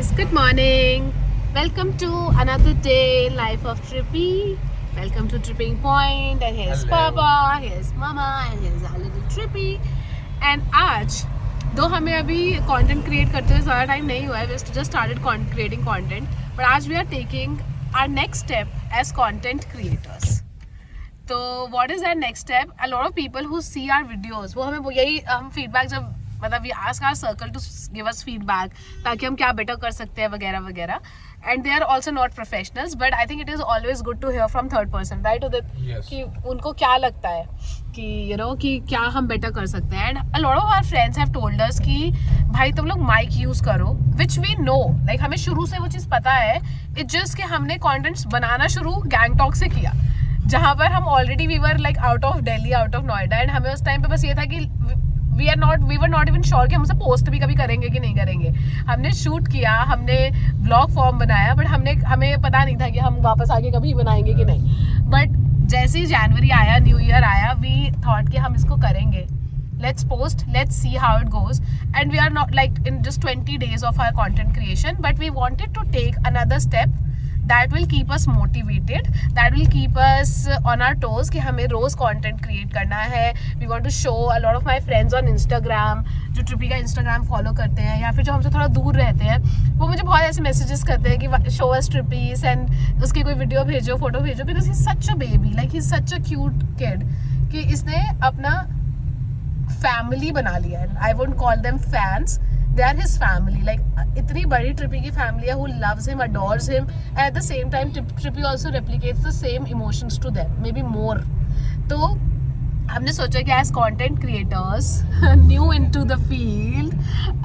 guys, good morning. Welcome to another day in life of Trippy. Welcome to Tripping Point. And here's Papa, here's Mama, and here's our little Trippy. And आज दो हमें अभी content create करते हुए ज़्यादा time नहीं हुआ है. We just started creating content. But आज we are taking our next step as content creators. तो what is our next step? A lot of people who see our videos, वो हमें यही हम feedback जब मतलब we ask our circle to give us feedback ताकि हम क्या better कर सकते हैं वगैरह वगैरह. And they are also not professionals, but I think it is always good to hear from third person, right? Udit? Yes. कि उनको क्या लगता है कि you know कि क्या हम better कर सकते हैं. And a lot of our friends have told us कि भाई तुम लोग mic use करो, which we know. Like हमें शुरू से वो चीज़ पता है. It's just कि हमने contents बनाना शुरू गैंगटॉक से किया, जहाँ पर हम already we were like out of Delhi, out of Noida. And हमें उस टाइम पे बस ये था कि we were not even sure कि हम उसे पोस्ट भी कभी करेंगे कि नहीं करेंगे. हमने शूट किया, हमने ब्लॉग फॉर्म बनाया, बट हमें पता नहीं था कि हम वापस आके कभी बनाएंगे कि नहीं. बट जैसे ही जनवरी आया, न्यू ईयर आया, वी थॉट कि हम इसको करेंगे. Let's post, let's see how it goes. And we are not like in just 20 days of our content creation, but we wanted to take another step that will keep us motivated, that will keep us on our toes कि हमें रोज़ content create करना है. We want to show a lot of my friends on Instagram, जो trippy का Instagram follow करते हैं या फिर जो हमसे थोड़ा दूर रहते हैं, वो मुझे बहुत ऐसे messages करते हैं कि show us Trippys and उसकी कोई वीडियो भेजो, फोटो भेजो, because he's such a baby, like he's such a cute kid कि इसने अपना फैमिली बना लिया है. I wouldn't call them fans, they are his family. Like इतनी बड़ी ट्रिपी की फैमिली है who loves him, adores him, and at the same time Trippy also replicates the same emotions to them, maybe more. तो हमने सोचा कि as content creators new into the field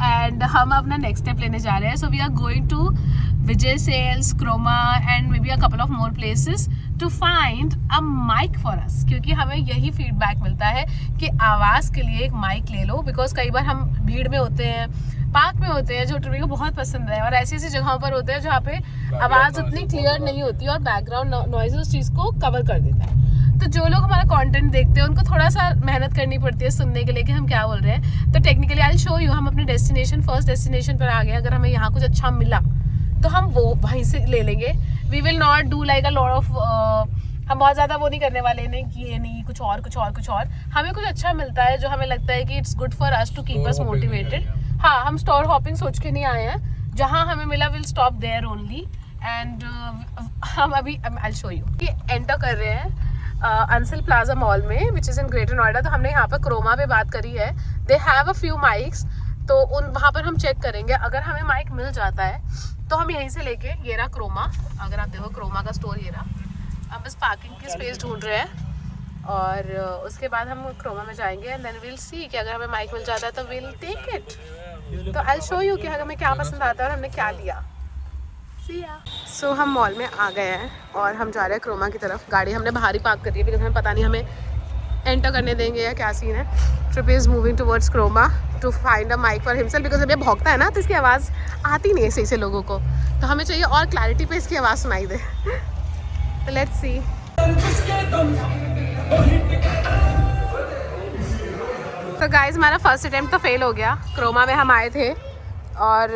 and हम अपना next step लेने जा रहे हैं. So we are going to Vijay Sales, Chroma and maybe a couple of more places to find a mic for us, क्योंकि हमें यही feedback मिलता है कि आवाज़ के लिए एक माइक ले लो. बिकॉज कई बार हम भीड़ में होते हैं, पार्क में होते हैं, जो ट्रिपी को बहुत पसंद है, और ऐसी ऐसी जगहों पर होते हैं जहाँ पे आवाज़ उतनी क्लियर नहीं होती और बैकग्राउंड नॉइज उस चीज़ को कवर कर देता है. तो जो लोग हमारा कंटेंट देखते हैं उनको थोड़ा सा मेहनत करनी पड़ती है सुनने के लिए कि हम क्या बोल रहे हैं. तो technically I will show you. हम अपने फर्स्ट डेस्टिनेशन पर आ गए. अगर हमें यहाँ कुछ अच्छा मिला तो हम वो वहीं से ले लेंगे. We will not do like a lot of, हम बहुत ज़्यादा वो नहीं करने वाले, नहीं कि ये नहीं कुछ और. हमें कुछ अच्छा मिलता है जो हमें लगता है कि it's good for us to keep us motivated. हाँ, हम स्टोर हॉपिंग सोच के नहीं आए हैं. जहाँ हमें मिला will stop there only. And हम अभी आई शो यू कि एंटर कर रहे हैं अंसल प्लाजा मॉल में, which is in Greater Noida. तो हमने यहाँ पर क्रोमा पे बात करी है. They have a few mics, तो वहाँ पर हम चेक करेंगे. अगर हमें माइक मिल जाता है तो हम यहीं से लेके, ये रहा क्रोमा. अगर आप देखो क्रोमा का स्टोर ये रहा. अब बस पार्किंग की स्पेस ढूंढ रहे हैं और उसके बाद हम क्रोमा में जाएंगे एंड देन विल सी कि अगर हमें माइक मिल जाता है तो विल टेक इट. तो आई शो यू कि हमें क्या पसंद आता है और हमने क्या लिया. सो हम मॉल में आ गए हैं और हम जा रहे हैं क्रोमा की तरफ. गाड़ी हमने बाहर ही पार्क करी है बिकॉज हमें पता नहीं हमें एंटर करने देंगे या क्या सीन है. Trippy is moving towards Croma to find a mic for himself, because जब ये भौंकता है ना तो इसकी आवाज़ आती नहीं है सही से लोगों को. तो हमें चाहिए और क्लैरिटी पे इसकी आवाज़ सुनाई दे. तो लेट्स सी. तो गाइस हमारा फर्स्ट अटेम्प्ट तो फेल हो गया. क्रोमा में हम आए थे और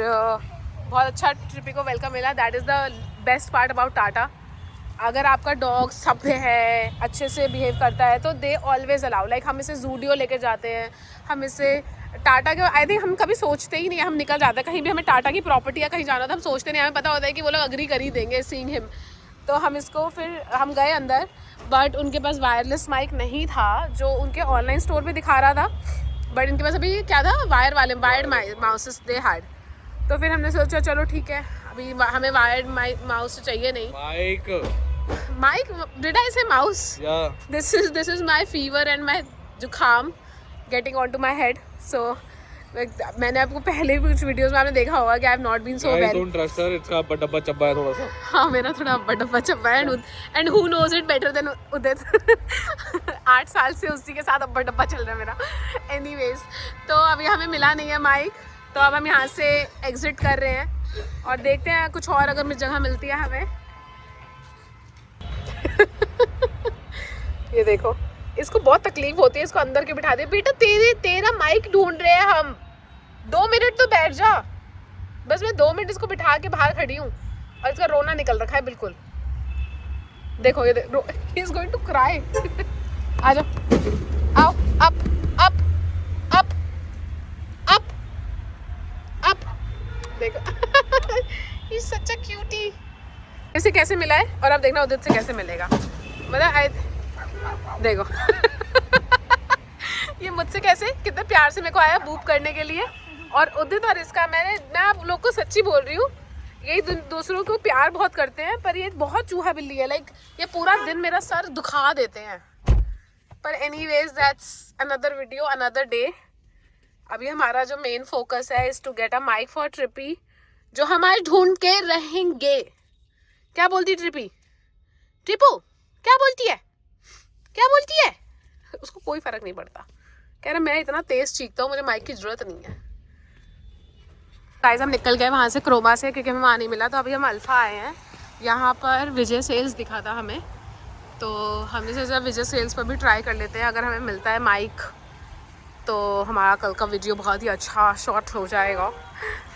बहुत अच्छा ट्रिपी को वेलकम मिला. That is the best part about Tata. अगर आपका डॉग सभ्य है, अच्छे से बिहेव करता है, तो दे ऑलवेज अलाउ. लाइक हम इसे जूडियो लेके जाते हैं, हम इसे टाटा के, आई थिंक हम कभी सोचते ही नहीं है, हम निकल जाते हैं कहीं भी हमें टाटा की प्रॉपर्टी या कहीं जाना था, हम सोचते नहीं, हमें पता होता है कि वो लोग अग्री कर ही देंगे सीइंग हिम. तो हम इसको फिर हम गए अंदर, बट उनके पास वायरलेस माइक नहीं था जो उनके ऑनलाइन स्टोर पे दिखा रहा था. बट इनके पास अभी क्या था, वायर्ड माउसेस दे हैड. तो फिर हमने सोचा चलो ठीक है, अभी हमें वायर्ड माउस चाहिए नहीं. Mike, did I say mouse? Yeah. This is my fever and my जुखाम getting onto my head. So मैंने आपको पहले भी कुछ वीडियोस में आपने देखा होगा कि I have not been so well. Don't trust her. इसका डब्बा चब्बा है थोड़ा सा. हाँ, मेरा थोड़ा डब्बा चब्बा है and who knows it better than उदित. 8 साल से उसी के साथ डब्बा चल रहा है मेरा. Anyways, तो अभी हमें मिला नहीं है माइक, तो अब हम यहाँ से एग्जिट कर रहे हैं और देखते हैं कुछ और अगर जगह मिलती है हमें. ये देखो, इसको बहुत तकलीफ होती है, इसको अंदर के बिठा दे. बेटा तेरा माइक ढूंढ रहे हैं हम, 2 मिनट तो बैठ जा. बस मैं 2 मिनट इसको बिठा के बाहर खड़ी हूँ और इसका रोना निकल रखा है बिल्कुल। देखो ये he is going to cry. आ जाओ, आओ, up up up up up. देखो he is such a cutie. इसे कैसे मिला है और अब देखना उदित से कैसे मिलेगा। मतलब देखो ये मुझसे कैसे कितने प्यार से मेरे को आया बूप करने के लिए। और उदित और इसका मैं आप लोग को सच्ची बोल रही हूँ, यही दूसरों को प्यार बहुत करते हैं पर ये बहुत चूहा बिल्ली है। लाइक ये पूरा दिन मेरा सर दुखा देते हैं। पर anyways that's another video another day. अभी हमारा जो मेन फोकस है is to get a mic for Trippy, जो हम आज ढूंढ के रहेंगे। क्या बोलती ट्रिपी? ट्रिपू क्या बोलती है? क्या बोलती है? उसको कोई फर्क नहीं पड़ता, कह रहा मैं इतना तेज चीखता हूँ, मुझे माइक की जरूरत नहीं है। गाइस हम निकल गए वहाँ से क्रोमा से क्योंकि हमें वहाँ नहीं मिला, तो अभी हम अल्फा आए हैं। यहाँ पर विजय सेल्स दिखा था हमें, तो हमने सोचा विजय सेल्स पर भी ट्राई कर लेते हैं। अगर हमें मिलता है माइक तो हमारा कल का वीडियो बहुत ही अच्छा शॉर्ट हो जाएगा।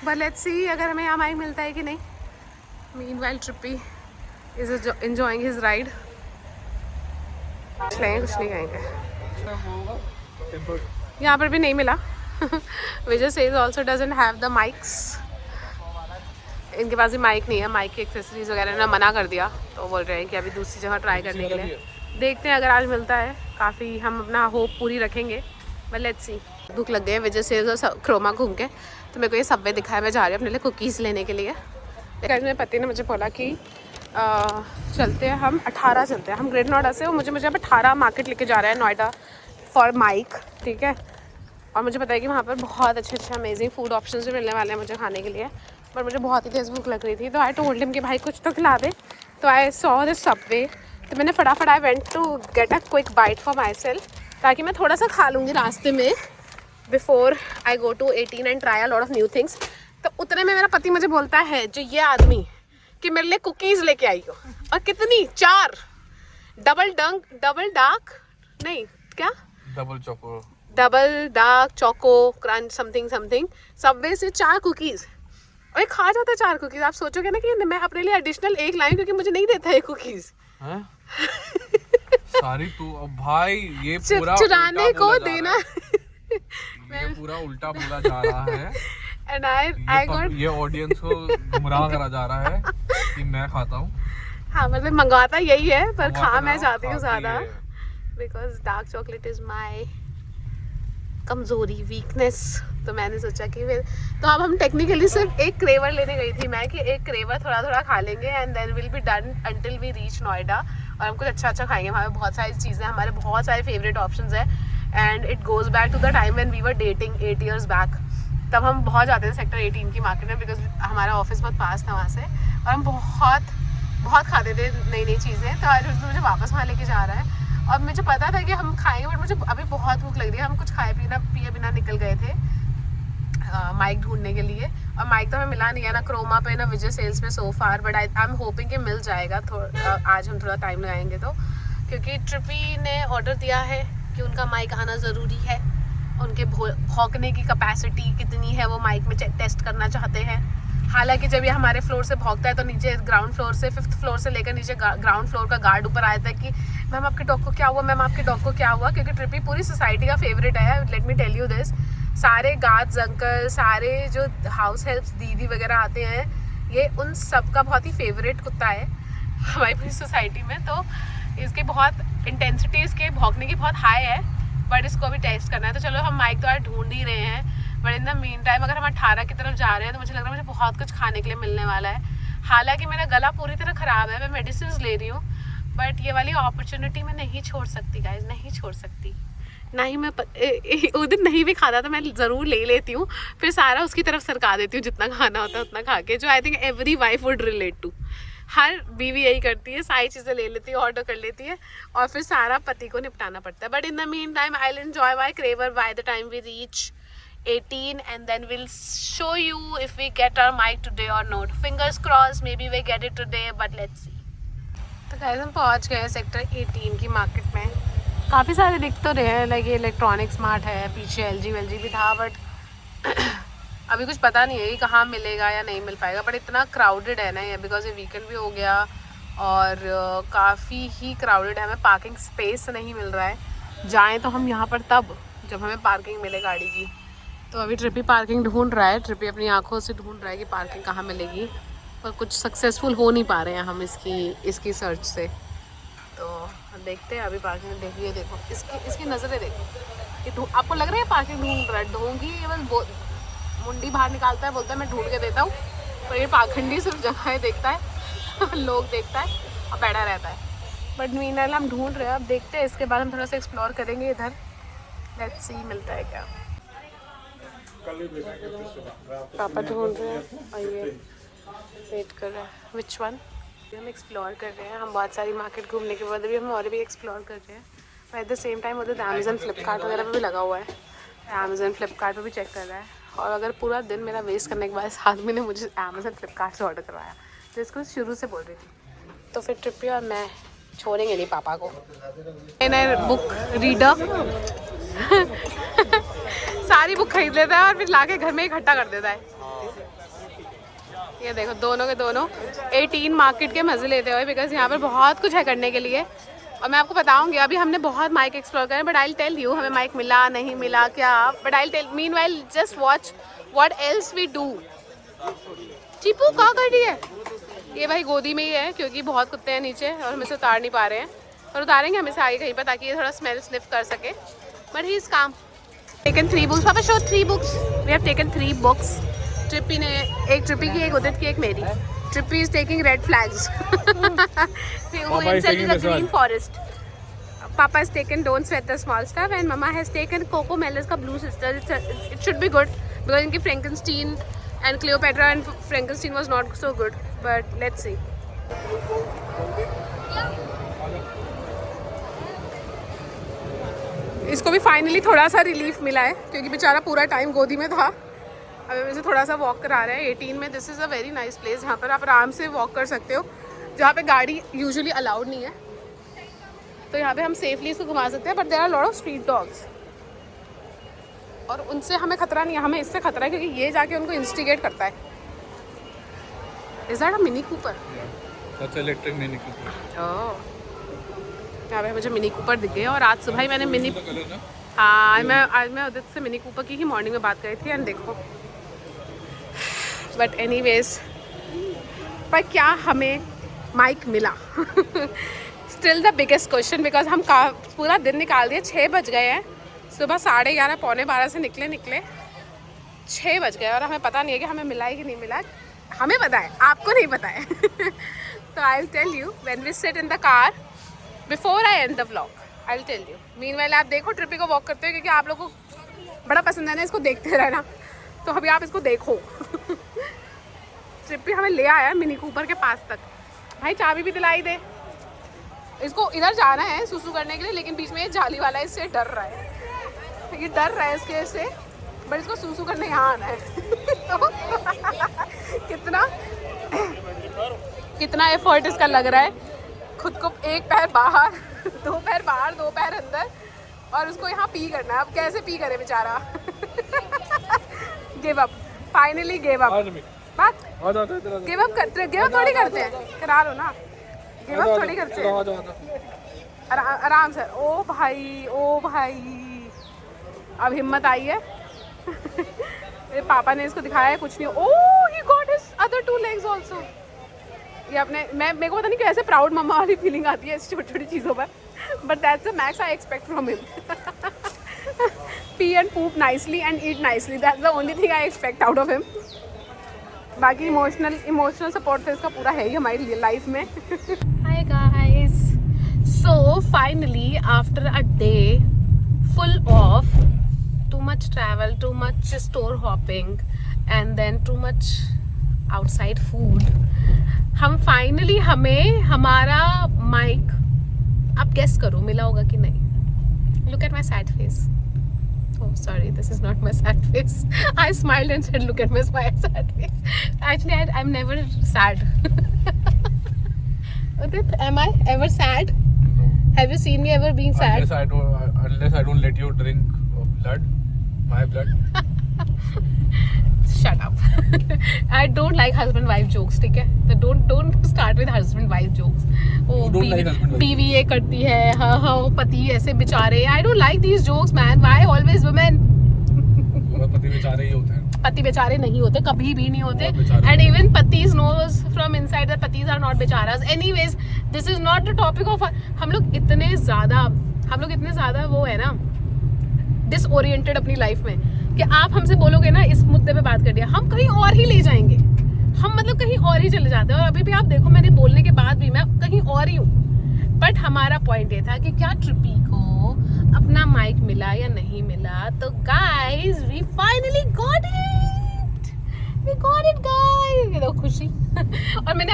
बट लेट्स सी अगर हमें यहाँ माइक मिलता है कि नहीं। Meanwhile Trippy is enjoying his ride. कुछ नहीं कहेंगे, यहाँ पर भी नहीं मिला। Vijay Sales also doesn't have the mics. इनके पास भी माइक नहीं है, माइक की एक्सेसरीज वगैरह ने मना कर दिया, तो बोल रहे हैं कि अभी दूसरी जगह ट्राई करने के लिए। देखते हैं अगर आज मिलता है, काफ़ी हम अपना होप पूरी रखेंगे। But let's see. भूख लग गई है विजय सेल्स और क्रोमा घूम के, तो मेरे को ये सबवे दिखा है। मैं जा रही हूँ अपने लिए कुकीज़ लेने के लिए। लेकिन मेरे पति ने मुझे बोला कि चलते हैं हम 18 चलते हैं हम ग्रेट नोएडा से। और मुझे यहाँ पर 18 मार्केट लेके जा रहा है नोएडा फॉर माइक, ठीक है। और मुझे पता है कि वहाँ पर बहुत अच्छे अमेजिंग फूड ऑप्शंस भी मिलने वाले हैं मुझे खाने के लिए। पर मुझे बहुत ही तेज़ भूख लग रही थी, तो आई टोल्ड हिम कि भाई कुछ तो खिला दे। तो आई सॉ दिस सबवे, तो मैंने फटाफट I went to get a quick bite for myself, ताकि मैं थोड़ा सा खा लूँगी रास्ते में before I go to 18 and try a lot of new things. तो उतने में मेरा पति मुझे बोलता है, जो ये आदमी, कि मेरे लिए कुकीज़ लेके आई हो। और कितनी? 4 डबल डार्क नहीं क्या, double dark choco crunch something Subway से 4 कुकीज़। और ये खा जाता है 4 कुकीज़। आप सोचोगे ना कि मैं अपने लिए एडिशनल 1 लाई क्योंकि मुझे नहीं देता है कुकीज़। सारी तू भाई ये पूरा चुराने को देना। ये पूरा उल्टा बोला जा रहा है। एंड आई गॉट ये ऑडियंस को गुमराह करा जा रहा है कि मैं खाता हूँ। हाँ मतलब मंगवाता यही है पर खा मैं जाती हूँ ज़्यादा, because dark chocolate is my कमज़ोरी वीकनेस। तो मैंने सोचा कि तो अब हम टेक्निकली सिर्फ एक क्रेवर लेने गई थी मैं, कि एक क्रेवर थोड़ा खाा लेंगे and then will be done until we reach Noida. और हम कुछ अच्छा खाएंगे। वहाँ पे बहुत सारी चीज़ें, हमारे बहुत सारे फेवरेट ऑप्शंस हैं। And it goes back to the time when we were dating 8 years back. तब हम बहुत जाते थे सेक्टर 18 की मार्केट में, बिकॉज हमारा ऑफिस बहुत पास था वहाँ से, और हम बहुत खाते थे नई चीज़ें। तो आज मुझे वापस वहाँ लेके जा रहा है। और मुझे पता था कि हम खाएंगे, बट मुझे अभी बहुत भूख लग रही है। हम कुछ पिए बिना निकल गए थे माइक ढूंढने के लिए। और माइक तो हमें मिला नहीं है ना क्रोमा पे ना विजय सेल्स पे सो फार, बट आई एम होपिंग कि मिल जाएगा। आज हम थोड़ा टाइम लगाएंगे तो, क्योंकि ट्रिपी ने ऑर्डर दिया है कि उनका माइक आना ज़रूरी है। उनके भौंकने की कैपेसिटी कितनी है वो माइक में टेस्ट करना चाहते हैं। हालांकि जब ये हमारे फ्लोर से भौंकता है तो नीचे ग्राउंड फ्लोर से 5th फ्लोर से लेकर नीचे ग्राउंड फ्लोर का गार्ड ऊपर आया था कि मैम आपके डॉग को क्या हुआ, मैम आपके डॉग को क्या हुआ। क्योंकि ट्रिपी पूरी सोसाइटी का फेवरेट है, let me tell you this. सारे गार्ड्स अंकल, सारे जो हाउस हेल्प्स दीदी वगैरह आते हैं, ये उन सब का बहुत ही फेवरेट कुत्ता है हमारी पूरी सोसाइटी में। तो इसकी बहुत इंटेंसिटी, इसके भौंकने की बहुत हाई है, बट इसको भी टेस्ट करना है। तो चलो हम माइक तो आज ढूंढ ही रहे हैं, but in the mean time अगर हम 18 की तरफ जा रहे हैं तो मुझे लग रहा है मुझे बहुत कुछ खाने के लिए मिलने वाला है। हालांकि मेरा गला पूरी तरह ख़राब है, मैं मेडिसिन ले रही हूँ, बट ये वाली अपॉर्चुनिटी मैं नहीं छोड़ सकती गाइज, नहीं छोड़ सकती। ना ही मैं उस दिन नहीं भी खाता तो मैं ज़रूर ले लेती हूँ, फिर सारा उसकी तरफ सरका देती हूँ, जितना खाना होता है उतना खा के, जो I think every wife would relate to. हर बीवी यही करती है, सारी चीज़ें ले लेती है, ऑर्डर कर लेती है, और फिर सारा पति को निपटाना पड़ता है। But in the meantime I will enjoy my craver by the time we reach 18 and then we'll show you if we get our mic today or not. Fingers crossed, maybe we get it today, but let's see. तो guys हम पहुंच गए sector 18 की market में। काफ़ी सारे दिख तो रहे हैं, लाइक ये इलेक्ट्रॉनिक स्मार्ट है, पीछे LG भी था, बट अभी कुछ पता नहीं है कि कहाँ मिलेगा या नहीं मिल पाएगा, बट इतना क्राउडेड है ना ये, बिकॉज ये वीकेंड भी हो गया और काफ़ी ही क्राउडेड है। हमें पार्किंग स्पेस नहीं मिल रहा है। जाएं तो हम यहाँ पर तब जब हमें पार्किंग मिले गाड़ी की। तो अभी ट्रिपी पार्किंग ढूंढ रहा है, ट्रिपी अपनी आंखों से ढूंढ रहा है कि पार्किंग कहाँ मिलेगी, पर कुछ सक्सेसफुल हो नहीं पा रहे हैं हम इसकी सर्च से। तो देखते हैं अभी पार्किंग। देखिए देखो इसकी नज़रें देखो, ये आपको लग रहा है पार्किंग ढूंढ रहा है, ढूंढी बस मुंडी बाहर निकालता है, बोलता है मैं ढूंढ के देता हूँ, पर ये पाखंडी सिर्फ जगह देखता है लोग देखता है और बैठा रहता है। बट मीनवाइल हम ढूंढ रहे हैं, अब देखते हैं इसके बाद हम थोड़ा सा एक्सप्लोर करेंगे इधर। लेट्स सी मिलता है क्या। पापा ढूंढ रहे हैं और ये वेट कर रहे हैं। Which one? हम एक्सप्लोर कर रहे हैं, हम बहुत सारी मार्केट घूमने के बाद अभी हम और भी एक्सप्लोर कर रहे हैं। और एट द सेम टाइम उधर अमेज़न फ्लिपकार्ट वगैरह पे भी लगा हुआ है, अमेज़न फ्लिपकार्ट पे भी चेक कर रहा है। और अगर पूरा दिन मेरा वेस्ट करने के बाद इस आदमी ने मुझे अमेज़न फ्लिपकार्ट से ऑर्डर करवाया, तो इसको शुरू से बोल रही थी। तो फिर ट्रिपी और मैं छोड़ेंगे नहीं पापा को। नए बुक रीडर सारी बुक खरीद लेता है और फिर लाके घर में इकट्ठा कर देता है। ये देखो दोनों के दोनों 18 मार्केट के मज़े लेते हुए, बिकॉज यहाँ पर बहुत कुछ है करने के लिए। और मैं आपको बताऊंगी, अभी हमने बहुत माइक एक्सप्लोर करें, बट आई टेल यू हमें माइक मिला नहीं मिला क्या, but I tell meanwhile just watch what else we do. चीपू क्या कर रही है? ये भाई गोदी में ही है क्योंकि बहुत कुत्ते हैं नीचे और हम इसे उतार नहीं पा रहे हैं, पर उतारेंगे हम इसे आगे कहीं पर ताकि ये थोड़ा स्मेल स्निफ कर सके। But he is calm. Taken 3 books. Papa show 3 books. We have taken 3 books. Trippy ने एक ट्रिपी की, एक उदित की, एक मेरी। Trippy is taking red flags. Green forest. Papa has taken Don't Sweat the Small Stuff and Mama has taken Coco Melon's का Blue Sister. It should be good because इनकी Frankenstein and Cleopatra and Frankenstein was not so good, but let's see. इसको भी finally थोड़ा सा relief मिला है क्योंकि बेचारा पूरा टाइम गोदी में था। अब हम इसे थोड़ा सा वॉक करा रहे हैं। 18 में this is a very nice place, जहाँ पर आप आराम से वॉक कर सकते हो, जहाँ पे गाड़ी यूजुअली अलाउड नहीं है। तो यहाँ पे हम सेफली इसको घुमा सकते हैं, but there are lot of street dogs और उनसे हमें खतरा नहीं है, हमें इससे खतरा है क्योंकि ये जाके उनको इंस्टिगेट करता है। Is that a Mini Cooper? That's electric Mini Cooper. Oh, यहाँ पे मुझे मिनी कूपर दिख गए और आज सुबह ही मैंने मिनी हाँ आज मैं उदित से मिनी कूपर की ही मॉर्निंग में बात करी थी एंड देखो। बट एनीवेज, पर क्या हमें माइक मिला? Still the biggest question, because हम पूरा दिन निकाल दिए। 6 बज गए हैं, सुबह 11:30 पौने 12 से निकले 6 बज गए और हमें पता नहीं है कि हमें मिला है कि नहीं मिला। हमें पता है, आपको नहीं पता है। तो I will tell you when we sit in the car before I end the vlog. I will tell you. Meanwhile आप देखो ट्रिपी को वॉक करते हो क्योंकि आप लोगों को बड़ा पसंद है ना इसको देखते रहना, तो अभी आप इसको देखो। ट्रिपी हमें ले आया मिनी कूपर के पास तक। भाई चाबी भी दिलाई दे। इसको इधर जाना है सुसु करने के लिए, लेकिन बीच में ये जाली वाला है, इससे डर रहा है। ये डर रहा है इसके से, बट इसको सुसु करने यहाँ आना है। तो कितना एफर्ट इसका लग रहा है, खुद को एक पैर बाहर, 2 पैर बाहर, 2 पैर अंदर, और उसको यहाँ पी करना है। अब कैसे पी करे बेचारा? Give up, finally give up. Give up थोड़ी करते हैं, करा लो ना, गिव अप थोड़ी करते हैं। आराम से। ओ भाई अब हिम्मत आई है। मेरे पापा ने इसको दिखाया है, कुछ नहीं। Oh, he got his other 2 legs also. ये अपने मेरे को पता नहीं कैसे प्राउड मम्मा वाली फीलिंग आती है इस छोटी छोटी चीज़ों पर, but that's the max I expect from him. P and poop nicely and eat nicely, that's the only thing I expect out of him. बाकी इमोशनल सपोर्ट तो इसका पूरा है ही हमारी लाइफ में। Hi guys, so finally after a day full of too much travel, too much store hopping and then too much outside food, हम finally हमें हमारा माइक, आप गेस करो मिला होगा कि नहीं। Look at my sad face. Oh, sorry, this is not my sad face. I smiled and said, look at my sad face. Actually, I'm never sad. Udit, am I ever sad? No. Have you seen me ever being sad? Unless I don't let you drink blood, my blood. I don't like husband wife jokes, ठीक है? तो don't start with husband wife jokes. वो You don't like husband wife बीवी ये करती है, हाँ हाँ वो पति ऐसे बेचारे. I don't like these jokes, man. Why always women? पति बेचारे ही होते हैं. पति बेचारे नहीं होते, कभी भी नहीं होते. बहुत बेचारे And even patis knows from inside that patis are not बेचारास. Anyways, this is not the topic of. हम लोग इतने ज़्यादा वो है ना डिसओरिएंटेड अपनी लाइफ में कि आप हमसे बोलोगे ना इस मुद्दे पे बात कर दिया, हम कहीं और ही ले जाएंगे. हम मतलब कहीं और ही चले जाते हैं. और अभी भी आप देखो मैंने बोलने के बाद भी मैं कहीं और ही हूँ. बट हमारा पॉइंट ये था कि क्या ट्रिपी को अपना माइक मिला या नहीं मिला. तो guys we finally got it guys. ये देखो खुशी. और मैंने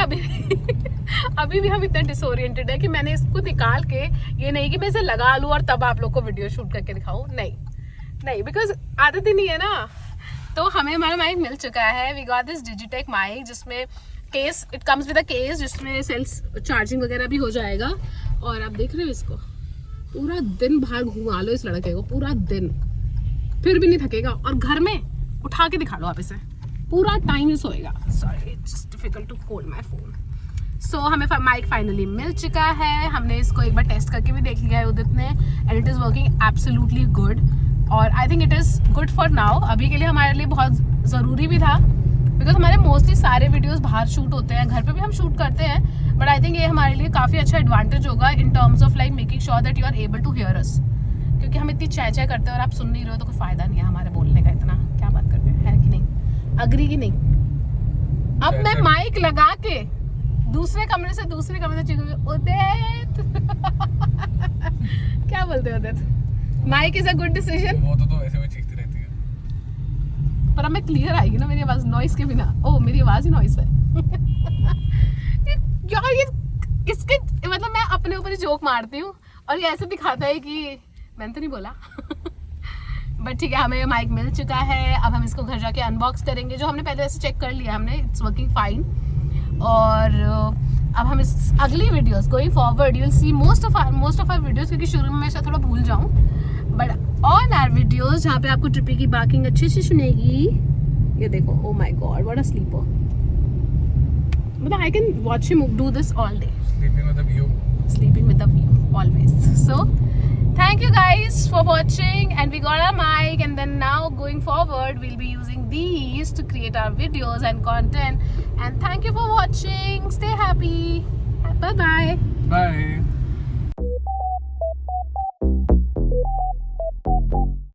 अभी भी हम इतना डिसोरिएंटेड है कि मैंने इसको निकाल के, ये नहीं कि मैं इसे लगा लूँ और तब आप लोग को वीडियो शूट करके दिखाऊँ. नहीं बिकॉज आदत ही नहीं है ना. तो हमें हमारा माइक मिल चुका है. We got this Digitech mike जिसमें case, it comes with a case जिसमें सेल्फ चार्जिंग वगैरह भी हो जाएगा. और आप देख रहे हो इसको पूरा दिन बाहर घुमा लो इस लड़के को, पूरा दिन फिर भी नहीं थकेगा. और घर में उठा के दिखा लो आप इसे, पूरा टाइम ही सोएगा. Sorry it's just difficult to hold my phone. So हमें माइक फाइनली मिल चुका है. हमने इसको एक बार टेस्ट करके भी देख लिया है उदित ने, and it is working absolutely good. और I think it is good for now. अभी के लिए हमारे लिए बहुत ज़रूरी भी था बिकॉज हमारे मोस्टली सारे वीडियोस बाहर शूट होते हैं, घर पे भी हम शूट करते हैं. बट आई थिंक ये हमारे लिए काफ़ी अच्छा एडवांटेज होगा in terms of like making sure that you are able to hear us. क्योंकि हम इतनी चाय करते हैं और आप सुन नहीं रहे हो तो कोई फ़ायदा नहीं है हमारे बोलने का इतना. क्या बात करते हैं, है कि नहीं? अग्री की नहीं? अब मैं माइक लगा के दूसरे कमरे से चीखूंगी उदित. क्या बोलते हो Udit? Mike is a good decision. वो तो ऐसे में चीखती रहती है. पर अब मैं क्लियर आएगी ना मेरी आवाज नॉइस के बिना. ओह मेरी आवाज ही नॉइस है. यार ये इसके मतलब मैं अपने ऊपर ही जोक मारती हूँ और ये ऐसे दिखाता है कि मैंने तो नहीं बोला. बट ठीक है हमें माइक मिल चुका है. अब हम इसको घर जाके अनबॉक्स करेंगे. जो हमने पहले ऐसे चेक कर लिया हमने, इट्स वर्किंग फाइन. और अब हम इस अगली videos going forward you will see most of our videos, क्योंकि शुरू में मैं शायद थोड़ा भूल जाऊँ. बट ऑन आवर वीडियोस जहाँ पे आपको ट्रिपी की बार्किंग अच्छे से सुनेगी. ये देखो, oh my god what a sleeper. मतलब I can watch him do this all day. Sleeping with the view always. So thank you guys for watching, and we got our mic, and then now going forward we'll be using these to create our videos and content. And thank you for watching. Stay happy. Bye bye. Bye.